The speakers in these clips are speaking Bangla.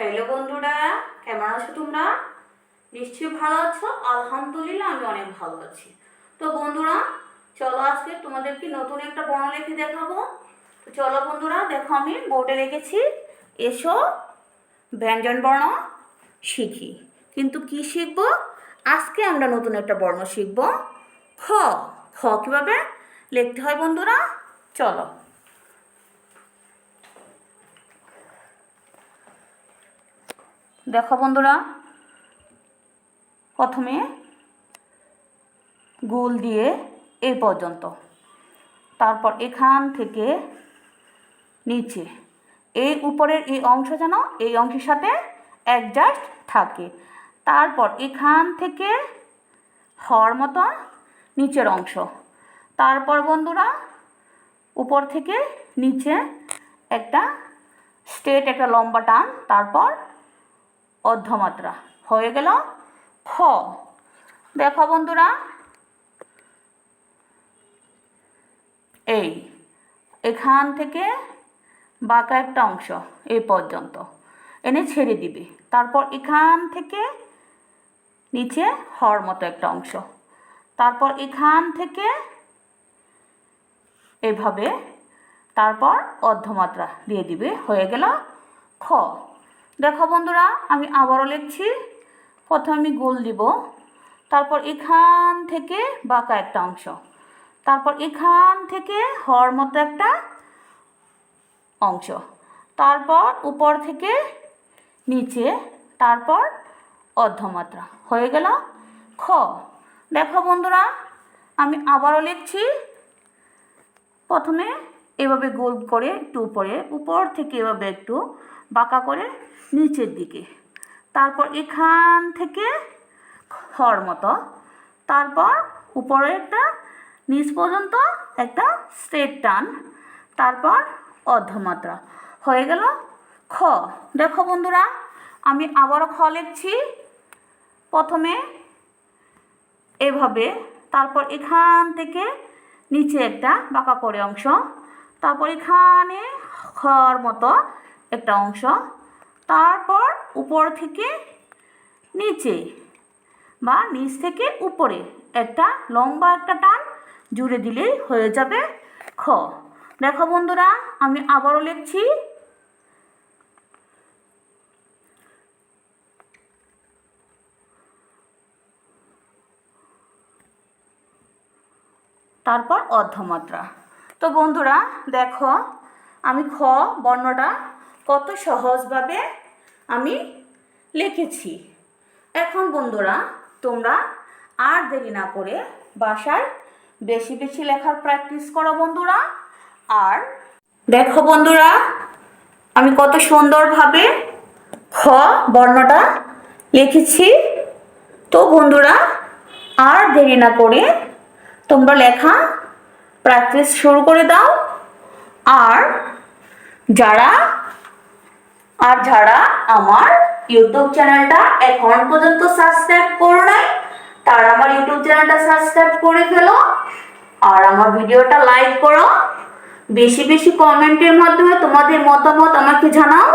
হ্যালো বন্ধুরা, কেমন আছো তোমরা? নিশ্চয়ই ভালো আছো। আলহামদুলিল্লাহ আমি অনেক ভালো আছি। তো বন্ধুরা, চলো আজকে তোমাদেরকে নতুন একটা বর্ণলেখি দেখাবো। তো চলো বন্ধুরা, দেখো আমি বোর্ডে লিখেছি, এসো ব্যঞ্জন বর্ণ শিখি। কিন্তু কি শিখবো? আজকে আমরা নতুন একটা বর্ণ শিখবো, খ। খ কীভাবে লিখতে হয় বন্ধুরা, চলো। দেখো বন্ধুরা, প্রথমে গোল দিয়ে এই পর্যন্ত, তারপর এখান থেকে নিচে এই উপরের এই অংশ যেন এই অংশের সাথে অ্যাডজাস্ট থাকে। তারপর এখান থেকে হওয়ার মতো নিচের অংশ, তারপর বন্ধুরা উপর থেকে নিচে একটা স্ট্রেট একটা লম্বা টান, তারপর অর্ধমাত্রা, হয়ে গেল খ। দেখো বন্ধুরা, এই এখান থেকে বাঁকা একটা অংশ এই পর্যন্ত এনে ছেড়ে দিবে, তারপর এখান থেকে নিচে হওয়ার মতো একটা অংশ, তারপর এখান থেকে এভাবে, তারপর অর্ধমাত্রা দিয়ে দিবে, হয়ে গেল খ। দেখো বন্ধুরা, আমি আবারও লিখছি। প্রথমে আমি গোল দিব, তারপর এখান থেকে বাঁকা একটা অংশ, তারপর এখান থেকে হওয়ার মতো একটা অংশ, তারপর উপর থেকে নিচে, তারপর অর্ধমাত্রা, হয়ে গেল খ। দেখো বন্ধুরা, আমি আবারও লিখছি। প্রথমে এভাবে গোল করে একটু উপরে, উপর থেকে এভাবে একটু বাঁকা করে নিচের দিকে, তারপর এখান থেকে হওয়ার মতো, তারপর উপরে একটা নিচ পর্যন্ত একটা স্ট্রেট টান, তারপর অর্ধমাত্রা, হয়ে গেল খ। দেখো বন্ধুরা, আমি আবারও খ লিখছি। প্রথমে এভাবে, তারপর এখান থেকে নিচে একটা বাঁকা করে অংশ, তারপর এখানে হওয়ার মতো একটা অংশ, তারপর উপর থেকে নিচে বা নিচ থেকে উপরে একটা লম্বা একটা টান জুড়ে দিলেই হয়ে যাবে খ। দেখো বন্ধুরা, আমি আবারও লিখছি। তারপর অর্ধমাত্রা। তো বন্ধুরা দেখো, আমি খ বর্ণটা কত সহজভাবে আমি লিখেছি। এখন বন্ধুরা তোমরা আর দেরি না করে বাসায় বেশি বেশি লেখার প্র্যাকটিস করো বন্ধুরা। আর দেখো বন্ধুরা, আমি কত সুন্দরভাবে খ বর্ণটা লিখেছি। তো বন্ধুরা আর দেরি না করে তোমরা লেখা প্র্যাকটিস শুরু করে দাও। আর যারা আমার ইউটিউব চ্যানেলটা এখন পর্যন্ত সাবস্ক্রাইব করো নাই, তারা আমার ইউটিউব চ্যানেলটা সাবস্ক্রাইব করে ফেলো। আর আমার ভিডিওটা লাইক করো, বেশি বেশি কমেন্টের মাধ্যমে তোমাদের মতামত আমাকে জানাও।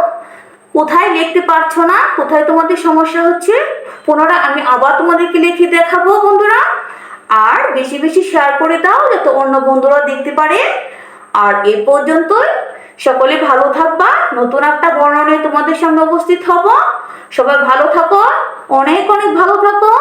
কোথায় লিখতে পারছো না, কোথায় তোমাদের সমস্যা হচ্ছে, পুনরায় আমি আবার তোমাদেরকে লিখে দেখাবো বন্ধুরা। আর বেশি বেশি শেয়ার করে দাও যাতে অন্য বন্ধুরা দেখতে পারে। আর এ পর্যন্তই, সকলে ভালো থাকবা। নতুন একটা বর্ণনায় তোমাদের সামনে উপস্থিত হব। সবাই ভালো থাকো, অনেক অনেক ভালো থাকো।